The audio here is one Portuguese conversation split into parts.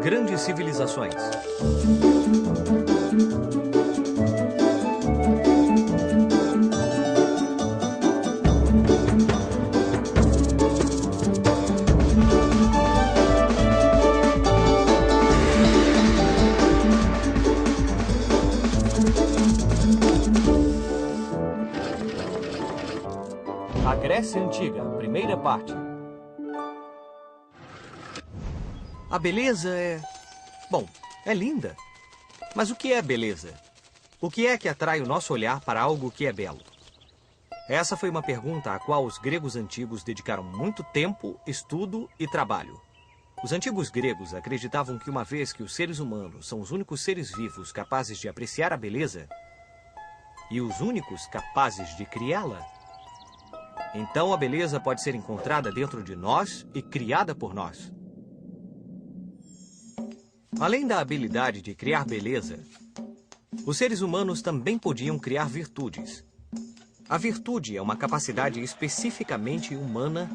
Grandes civilizações. A Grécia Antiga, primeira parte. A beleza é... Bom, é linda. Mas o que é beleza? O que é que atrai o nosso olhar para algo que é belo? Essa foi uma pergunta à qual os gregos antigos dedicaram muito tempo, estudo e trabalho. Os antigos gregos acreditavam que uma vez que os seres humanos são os únicos seres vivos capazes de apreciar a beleza e os únicos capazes de criá-la, então a beleza pode ser encontrada dentro de nós e criada por nós. Além da habilidade de criar beleza, os seres humanos também podiam criar virtudes. A virtude é uma capacidade especificamente humana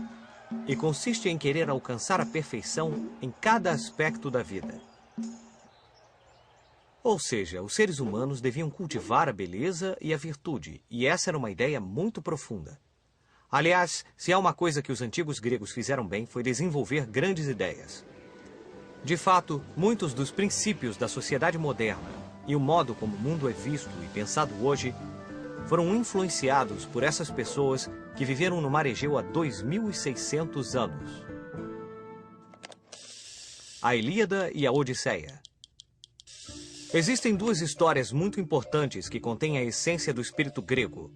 e consiste em querer alcançar a perfeição em cada aspecto da vida. Ou seja, os seres humanos deviam cultivar a beleza e a virtude, e essa era uma ideia muito profunda. Aliás, se há uma coisa que os antigos gregos fizeram bem, foi desenvolver grandes ideias. De fato, muitos dos princípios da sociedade moderna e o modo como o mundo é visto e pensado hoje foram influenciados por essas pessoas que viveram no Mar Egeu há 2.600 anos. A Ilíada e a Odisseia. Existem duas histórias muito importantes que contêm a essência do espírito grego.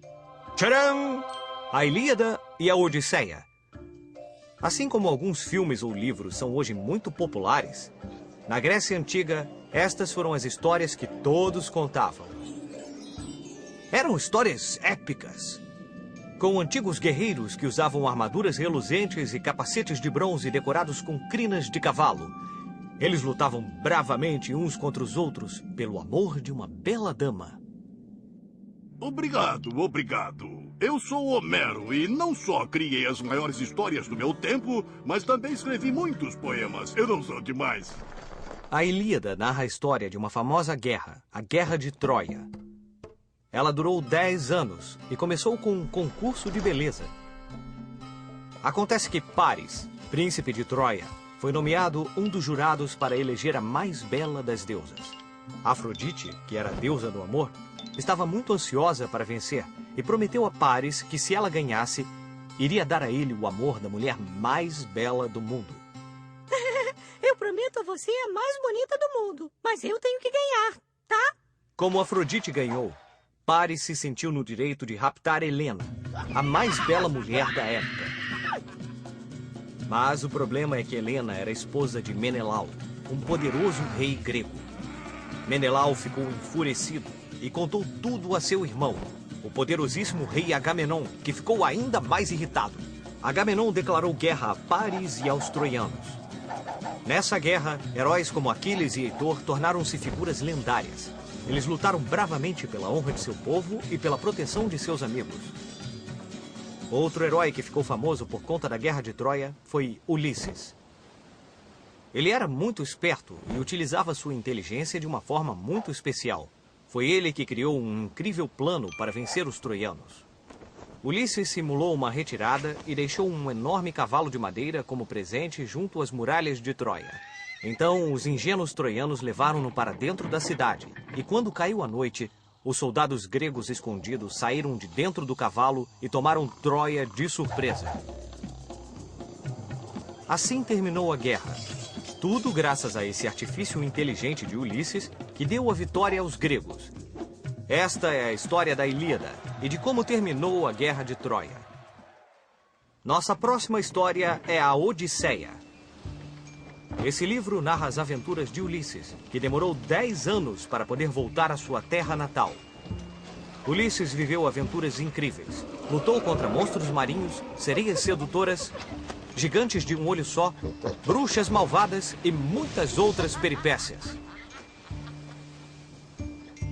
Tcharam! A Ilíada e a Odisseia. Assim como alguns filmes ou livros são hoje muito populares, na Grécia Antiga, estas foram as histórias que todos contavam. Eram histórias épicas, com antigos guerreiros que usavam armaduras reluzentes e capacetes de bronze decorados com crinas de cavalo. Eles lutavam bravamente uns contra os outros pelo amor de uma bela dama. Obrigado, obrigado. Eu sou Homero e não só criei as maiores histórias do meu tempo, mas também escrevi muitos poemas. Eu não sou demais. A Ilíada narra a história de uma famosa guerra, a Guerra de Troia. Ela durou 10 anos e começou com um concurso de beleza. Acontece que Paris, príncipe de Troia, foi nomeado um dos jurados para eleger a mais bela das deusas. Afrodite, que era a deusa do amor, estava muito ansiosa para vencer e prometeu a Paris que, se ela ganhasse, iria dar a ele o amor da mulher mais bela do mundo. Eu prometo a você a mais bonita do mundo, mas eu tenho que ganhar, tá? Como Afrodite ganhou, Paris se sentiu no direito de raptar Helena, a mais bela mulher da época. Mas o problema é que Helena era esposa de Menelau, um poderoso rei grego. Menelau ficou enfurecido e contou tudo a seu irmão, o poderosíssimo rei Agamenon, que ficou ainda mais irritado. Agamenon declarou guerra a Paris e aos troianos. Nessa guerra, heróis como Aquiles e Heitor tornaram-se figuras lendárias. Eles lutaram bravamente pela honra de seu povo e pela proteção de seus amigos. Outro herói que ficou famoso por conta da Guerra de Troia foi Ulisses. Ele era muito esperto e utilizava sua inteligência de uma forma muito especial. Foi ele que criou um incrível plano para vencer os troianos. Ulisses simulou uma retirada e deixou um enorme cavalo de madeira como presente junto às muralhas de Troia. Então, os ingênuos troianos levaram-no para dentro da cidade, e quando caiu a noite, os soldados gregos escondidos saíram de dentro do cavalo e tomaram Troia de surpresa. Assim terminou a guerra. Tudo graças a esse artifício inteligente de Ulisses, que deu a vitória aos gregos. Esta é a história da Ilíada e de como terminou a Guerra de Troia. Nossa próxima história é a Odisseia. Esse livro narra as aventuras de Ulisses, que demorou 10 anos para poder voltar à sua terra natal. Ulisses viveu aventuras incríveis. Lutou contra monstros marinhos, sereias sedutoras, gigantes de um olho só, bruxas malvadas e muitas outras peripécias.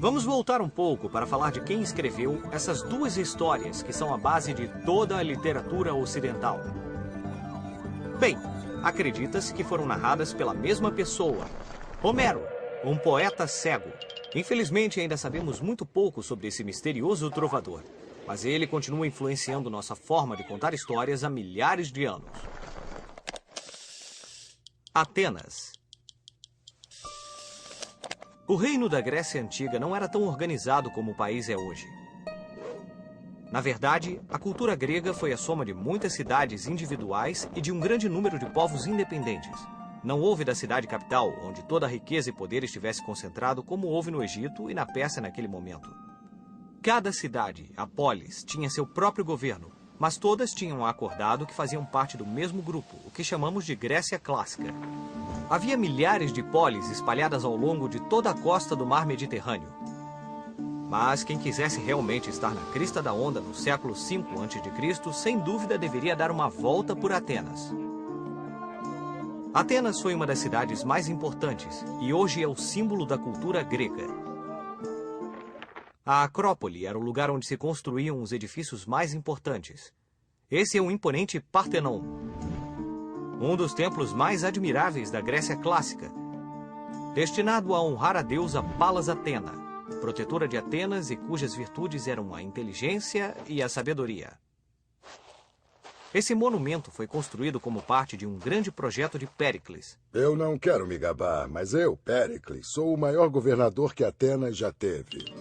Vamos voltar um pouco para falar de quem escreveu essas duas histórias que são a base de toda a literatura ocidental. Bem, acredita-se que foram narradas pela mesma pessoa, Homero, um poeta cego. Infelizmente, ainda sabemos muito pouco sobre esse misterioso trovador, mas ele continua influenciando nossa forma de contar histórias há milhares de anos. Atenas. O reino da Grécia Antiga não era tão organizado como o país é hoje. Na verdade, a cultura grega foi a soma de muitas cidades individuais e de um grande número de povos independentes. Não houve da cidade capital, onde toda a riqueza e poder estivesse concentrado, como houve no Egito e na Pérsia naquele momento. Cada cidade, a polis, tinha seu próprio governo, mas todas tinham acordado que faziam parte do mesmo grupo, o que chamamos de Grécia Clássica. Havia milhares de polis espalhadas ao longo de toda a costa do mar Mediterrâneo. Mas quem quisesse realmente estar na crista da onda no século V a.C., sem dúvida deveria dar uma volta por Atenas. Atenas foi uma das cidades mais importantes e hoje é o símbolo da cultura grega. A Acrópole era o lugar onde se construíam os edifícios mais importantes. Esse é o imponente Partenon, um dos templos mais admiráveis da Grécia Clássica, destinado a honrar a deusa Palas Atena, protetora de Atenas e cujas virtudes eram a inteligência e a sabedoria. Esse monumento foi construído como parte de um grande projeto de Péricles. Eu não quero me gabar, mas eu, Péricles, sou o maior governador que Atenas já teve.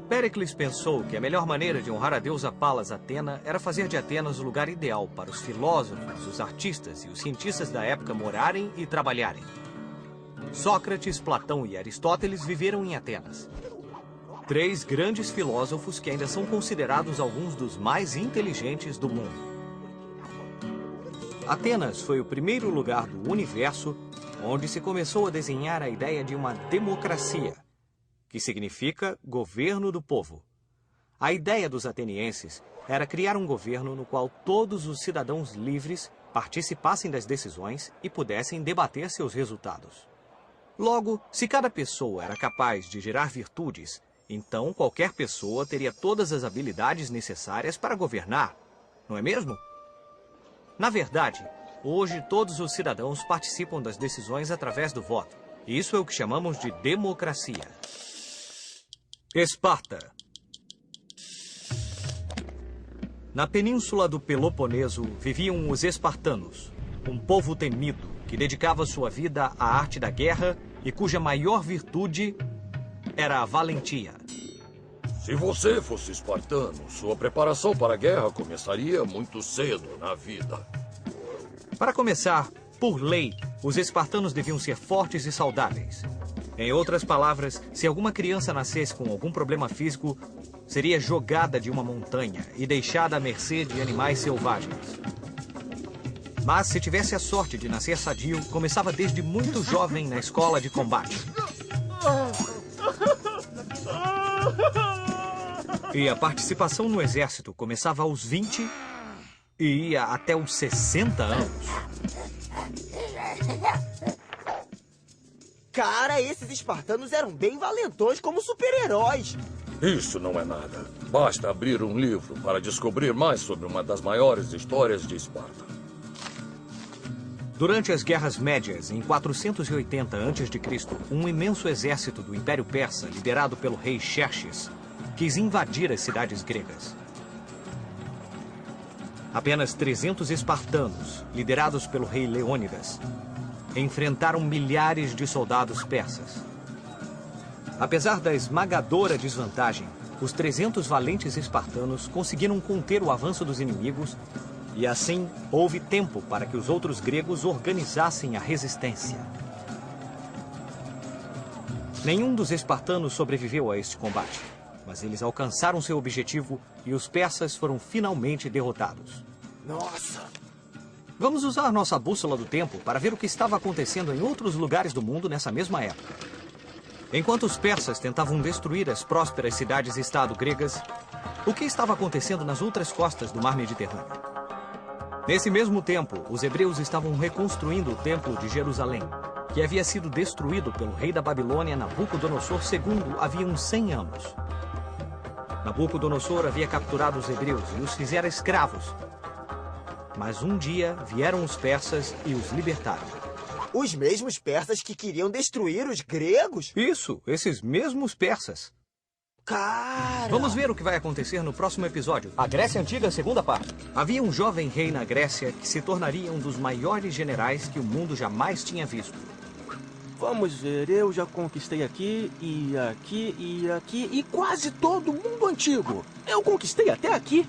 Péricles pensou que a melhor maneira de honrar a deusa Palas Atena era fazer de Atenas o lugar ideal para os filósofos, os artistas e os cientistas da época morarem e trabalharem. Sócrates, Platão e Aristóteles viveram em Atenas. 3 grandes filósofos que ainda são considerados alguns dos mais inteligentes do mundo. Atenas foi o primeiro lugar do universo onde se começou a desenhar a ideia de uma democracia, que significa governo do povo. A ideia dos atenienses era criar um governo no qual todos os cidadãos livres participassem das decisões e pudessem debater seus resultados. Logo, se cada pessoa era capaz de gerar virtudes, então qualquer pessoa teria todas as habilidades necessárias para governar, não é mesmo? Na verdade, hoje todos os cidadãos participam das decisões através do voto. Isso é o que chamamos de democracia. Esparta. Na península do Peloponeso viviam os espartanos, um povo temido que dedicava sua vida à arte da guerra e cuja maior virtude era a valentia. Se você fosse espartano, sua preparação para a guerra começaria muito cedo na vida. Para começar, por lei, os espartanos deviam ser fortes e saudáveis. Em outras palavras, se alguma criança nascesse com algum problema físico, seria jogada de uma montanha e deixada à mercê de animais selvagens. Mas se tivesse a sorte de nascer sadio, começava desde muito jovem na escola de combate. E a participação no exército começava aos 20 e ia até os 60 anos. Cara, esses espartanos eram bem valentões como super-heróis. Isso não é nada. Basta abrir um livro para descobrir mais sobre uma das maiores histórias de Esparta. Durante as Guerras Médias, em 480 a.C., um imenso exército do Império Persa, liderado pelo rei Xerxes, quis invadir as cidades gregas. Apenas 300 espartanos, liderados pelo rei Leônidas, enfrentaram milhares de soldados persas. Apesar da esmagadora desvantagem, os 300 valentes espartanos conseguiram conter o avanço dos inimigos e assim houve tempo para que os outros gregos organizassem a resistência. Nenhum dos espartanos sobreviveu a este combate, mas eles alcançaram seu objetivo e os persas foram finalmente derrotados. Nossa! Vamos usar nossa bússola do tempo para ver o que estava acontecendo em outros lugares do mundo nessa mesma época. Enquanto os persas tentavam destruir as prósperas cidades-estado gregas, o que estava acontecendo nas outras costas do mar Mediterrâneo? Nesse mesmo tempo, os hebreus estavam reconstruindo o templo de Jerusalém. que havia sido destruído pelo rei da Babilônia, Nabucodonosor II, havia uns 100 anos. Nabucodonosor havia capturado os hebreus e os fizera escravos. Mas um dia vieram os persas e os libertaram. Os mesmos persas que queriam destruir os gregos? Isso, esses mesmos persas. Cara! Vamos ver o que vai acontecer no próximo episódio. A Grécia Antiga, segunda parte. Havia um jovem rei na Grécia que se tornaria um dos maiores generais que o mundo jamais tinha visto. Vamos ver, eu já conquistei aqui, e aqui, e aqui, e quase todo o mundo antigo. Eu conquistei até aqui.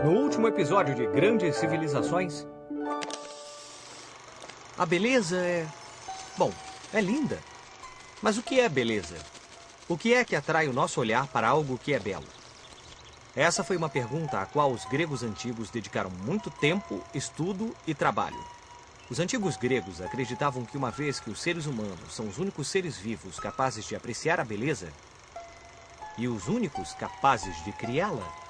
No último episódio de Grandes Civilizações, a beleza é... bom, é linda. Mas o que é beleza? O que é que atrai o nosso olhar para algo que é belo? Essa foi uma pergunta à qual os gregos antigos dedicaram muito tempo, estudo e trabalho. Os antigos gregos acreditavam que uma vez que os seres humanos são os únicos seres vivos capazes de apreciar a beleza e os únicos capazes de criá-la,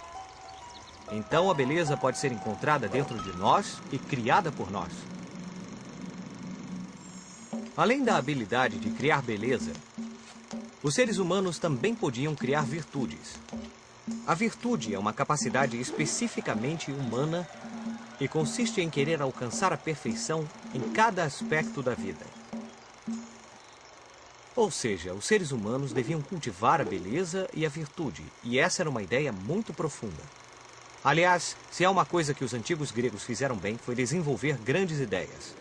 então a beleza pode ser encontrada dentro de nós e criada por nós. Além da habilidade de criar beleza, os seres humanos também podiam criar virtudes. A virtude é uma capacidade especificamente humana e consiste em querer alcançar a perfeição em cada aspecto da vida. Ou seja, os seres humanos deviam cultivar a beleza e a virtude, e essa era uma ideia muito profunda. Aliás, se há uma coisa que os antigos gregos fizeram bem, foi desenvolver grandes ideias.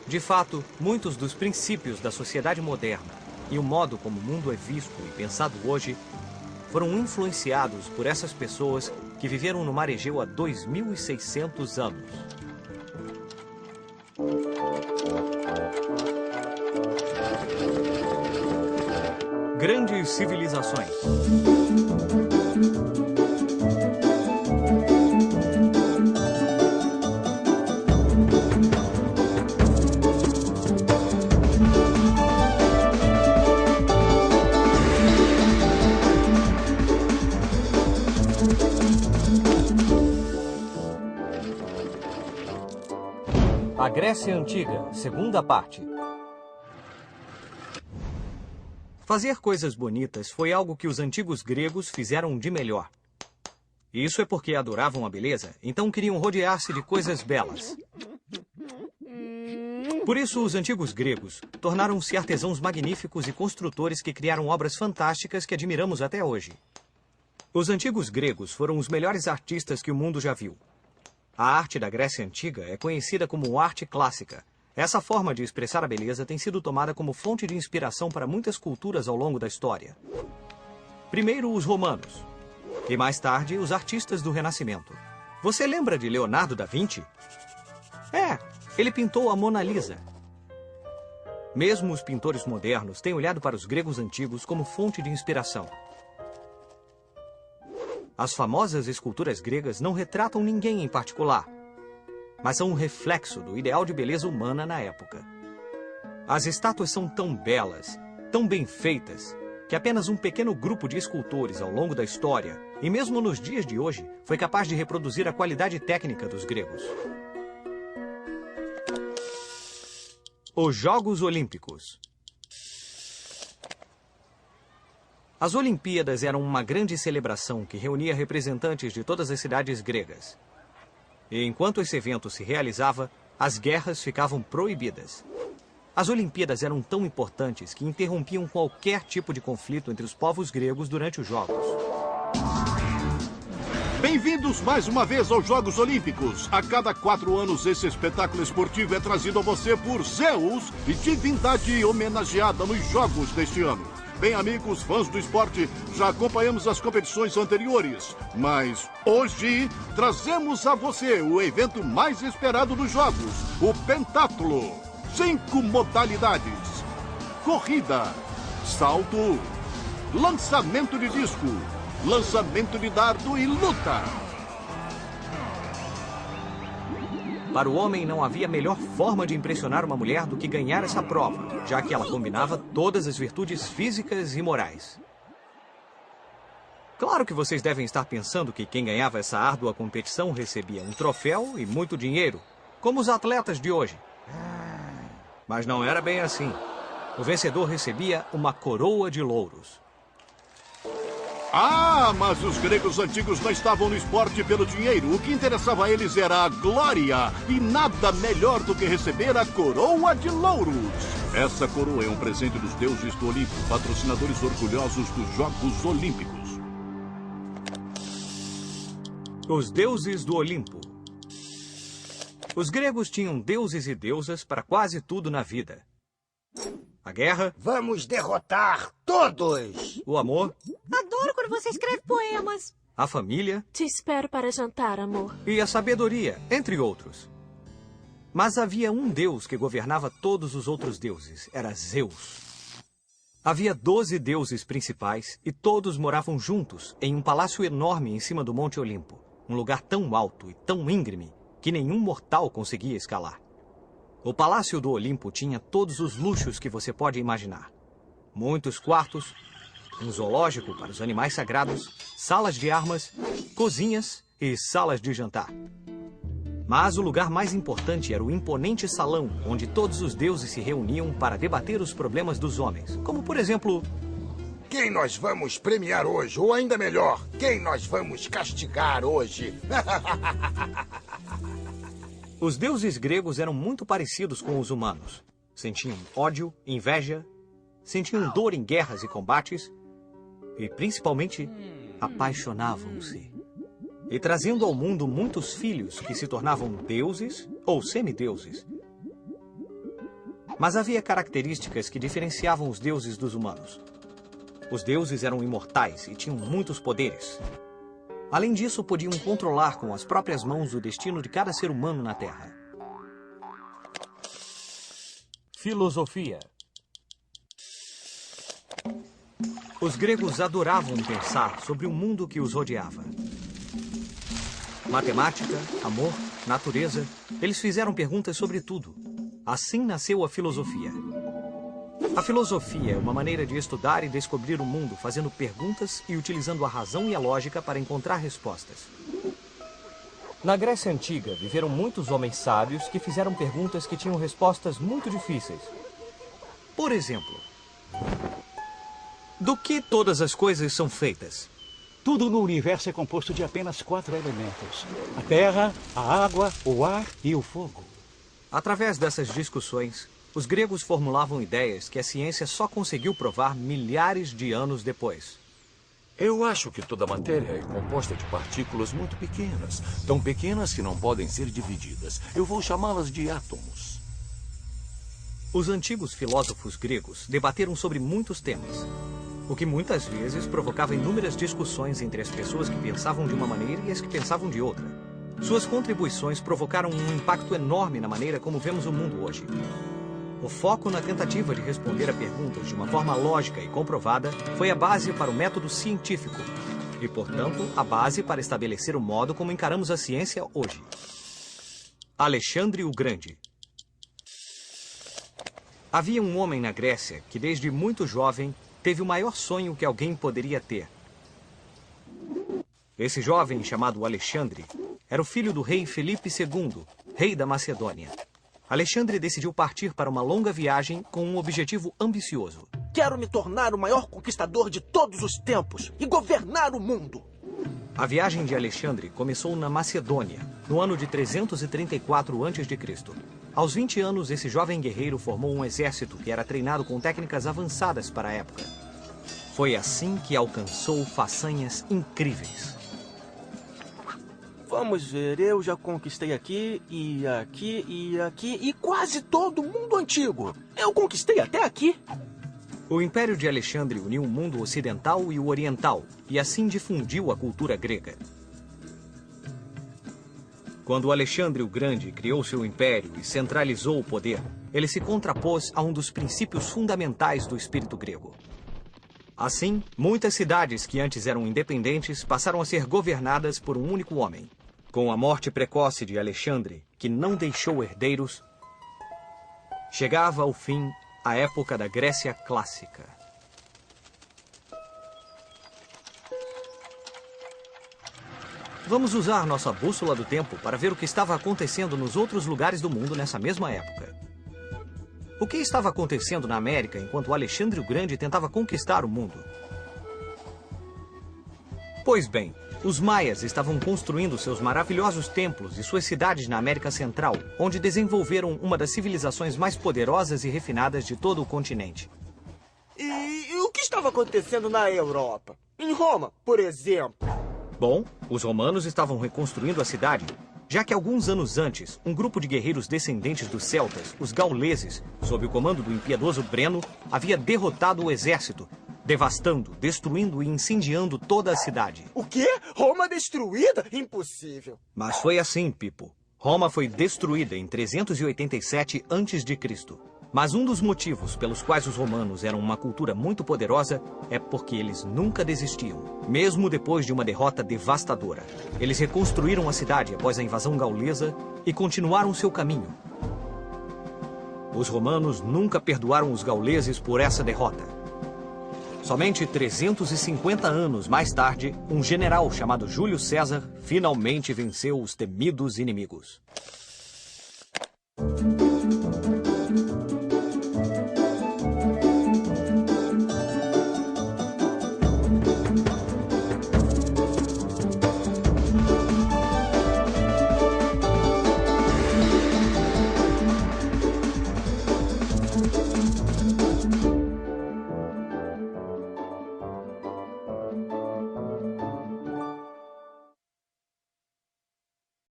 De fato, muitos dos princípios da sociedade moderna e o modo como o mundo é visto e pensado hoje foram influenciados por essas pessoas que viveram no Mar Egeu há 2.600 anos. Grandes civilizações. A Grécia Antiga, segunda parte. Fazer coisas bonitas foi algo que os antigos gregos fizeram de melhor. Isso é porque adoravam a beleza, então queriam rodear-se de coisas belas. Por isso, os antigos gregos tornaram-se artesãos magníficos e construtores que criaram obras fantásticas que admiramos até hoje. Os antigos gregos foram os melhores artistas que o mundo já viu. A arte da Grécia Antiga é conhecida como arte clássica. Essa forma de expressar a beleza tem sido tomada como fonte de inspiração para muitas culturas ao longo da história. Primeiro, os romanos. E mais tarde, os artistas do Renascimento. Você lembra de Leonardo da Vinci? Ele pintou a Mona Lisa. Mesmo os pintores modernos têm olhado para os gregos antigos como fonte de inspiração. As famosas esculturas gregas não retratam ninguém em particular, mas são um reflexo do ideal de beleza humana na época. As estátuas são tão belas, tão bem feitas, que apenas um pequeno grupo de escultores ao longo da história, e mesmo nos dias de hoje, foi capaz de reproduzir a qualidade técnica dos gregos. Os Jogos Olímpicos. As Olimpíadas eram uma grande celebração que reunia representantes de todas as cidades gregas. E enquanto esse evento se realizava, as guerras ficavam proibidas. As Olimpíadas eram tão importantes que interrompiam qualquer tipo de conflito entre os povos gregos durante os Jogos. Bem-vindos mais uma vez aos Jogos Olímpicos. A cada 4 anos, esse espetáculo esportivo é trazido a você por Zeus, divindade homenageada nos Jogos deste ano. Bem, amigos, fãs do esporte, já acompanhamos as competições anteriores, mas hoje trazemos a você o evento mais esperado dos jogos, o Pentátulo. 5 modalidades: corrida, salto, lançamento de disco, lançamento de dardo e luta. Para o homem, não havia melhor forma de impressionar uma mulher do que ganhar essa prova, já que ela combinava todas as virtudes físicas e morais. Claro que vocês devem estar pensando que quem ganhava essa árdua competição recebia um troféu e muito dinheiro, como os atletas de hoje. Mas não era bem assim. O vencedor recebia uma coroa de louros. Ah, mas os gregos antigos não estavam no esporte pelo dinheiro. O que interessava a eles era a glória. E nada melhor do que receber a coroa de louros. Essa coroa é um presente dos deuses do Olimpo, patrocinadores orgulhosos dos Jogos Olímpicos. Os deuses do Olimpo. Os gregos tinham deuses e deusas para quase tudo na vida. A guerra. Vamos derrotar todos! O amor. Adoro quando você escreve poemas. A família. Te espero para jantar, amor. E a sabedoria, entre outros. Mas havia um deus que governava todos os outros deuses. Era Zeus. Havia 12 deuses principais e todos moravam juntos em um palácio enorme em cima do Monte Olimpo. Um lugar tão alto e tão íngreme que nenhum mortal conseguia escalar. O Palácio do Olimpo tinha todos os luxos que você pode imaginar. Muitos quartos, um zoológico para os animais sagrados, salas de armas, cozinhas e salas de jantar. Mas o lugar mais importante era o imponente salão, onde todos os deuses se reuniam para debater os problemas dos homens. Como, por exemplo... Quem nós vamos premiar hoje? Ou ainda melhor, quem nós vamos castigar hoje? Os deuses gregos eram muito parecidos com os humanos. Sentiam ódio, inveja, sentiam dor em guerras e combates e, principalmente, apaixonavam-se. E trazendo ao mundo muitos filhos que se tornavam deuses ou semideuses. Mas havia características que diferenciavam os deuses dos humanos. Os deuses eram imortais e tinham muitos poderes. Além disso, podiam controlar com as próprias mãos o destino de cada ser humano na Terra. Filosofia. Os gregos adoravam pensar sobre o mundo que os rodeava. Matemática, amor, natureza, eles fizeram perguntas sobre tudo. Assim nasceu a filosofia. A filosofia é uma maneira de estudar e descobrir o mundo, fazendo perguntas e utilizando a razão e a lógica para encontrar respostas. Na Grécia Antiga, viveram muitos homens sábios que fizeram perguntas que tinham respostas muito difíceis. Por exemplo, do que todas as coisas são feitas? Tudo no universo é composto de apenas 4 elementos: a terra, a água, o ar e o fogo. Através dessas discussões, os gregos formulavam ideias que a ciência só conseguiu provar milhares de anos depois. Eu acho que toda a matéria é composta de partículas muito pequenas, tão pequenas que não podem ser divididas. Eu vou chamá-las de átomos. Os antigos filósofos gregos debateram sobre muitos temas, o que muitas vezes provocava inúmeras discussões entre as pessoas que pensavam de uma maneira e as que pensavam de outra. Suas contribuições provocaram um impacto enorme na maneira como vemos o mundo hoje. O foco na tentativa de responder a perguntas de uma forma lógica e comprovada foi a base para o método científico e, portanto, a base para estabelecer o modo como encaramos a ciência hoje. Alexandre o Grande. Havia um homem na Grécia que, desde muito jovem, teve o maior sonho que alguém poderia ter. Esse jovem, chamado Alexandre, era o filho do rei Filipe II, rei da Macedônia. Alexandre decidiu partir para uma longa viagem com um objetivo ambicioso. Quero me tornar o maior conquistador de todos os tempos e governar o mundo. A viagem de Alexandre começou na Macedônia, no ano de 334 a.C. Aos 20 anos, esse jovem guerreiro formou um exército que era treinado com técnicas avançadas para a época. Foi assim que alcançou façanhas incríveis. Vamos ver, eu já conquistei aqui, e aqui, e aqui, e quase todo mundo antigo. Eu conquistei até aqui. O Império de Alexandre uniu o mundo ocidental e o oriental, e assim difundiu a cultura grega. Quando Alexandre o Grande criou seu império e centralizou o poder, ele se contrapôs a um dos princípios fundamentais do espírito grego. Assim, muitas cidades que antes eram independentes passaram a ser governadas por um único homem. Com a morte precoce de Alexandre, que não deixou herdeiros, chegava ao fim a época da Grécia clássica. Vamos usar nossa bússola do tempo para ver o que estava acontecendo nos outros lugares do mundo nessa mesma época. O que estava acontecendo na América enquanto Alexandre o Grande tentava conquistar o mundo? Pois bem, os maias estavam construindo seus maravilhosos templos e suas cidades na América Central, onde desenvolveram uma das civilizações mais poderosas e refinadas de todo o continente. E o que estava acontecendo na Europa? Em Roma, por exemplo? Bom, os romanos estavam reconstruindo a cidade, já que alguns anos antes, um grupo de guerreiros descendentes dos celtas, os gauleses, sob o comando do impiedoso Breno, havia derrotado o exército, devastando, destruindo e incendiando toda a cidade. O quê? Roma destruída? Impossível. Mas foi assim, Pipo. Roma foi destruída em 387 a.C. Mas um dos motivos pelos quais os romanos eram uma cultura muito poderosa é porque eles nunca desistiam, mesmo depois de uma derrota devastadora. Eles reconstruíram a cidade após a invasão gaulesa e continuaram seu caminho. Os romanos nunca perdoaram os gauleses por essa derrota. Somente 350 anos mais tarde, um general chamado Júlio César finalmente venceu os temidos inimigos.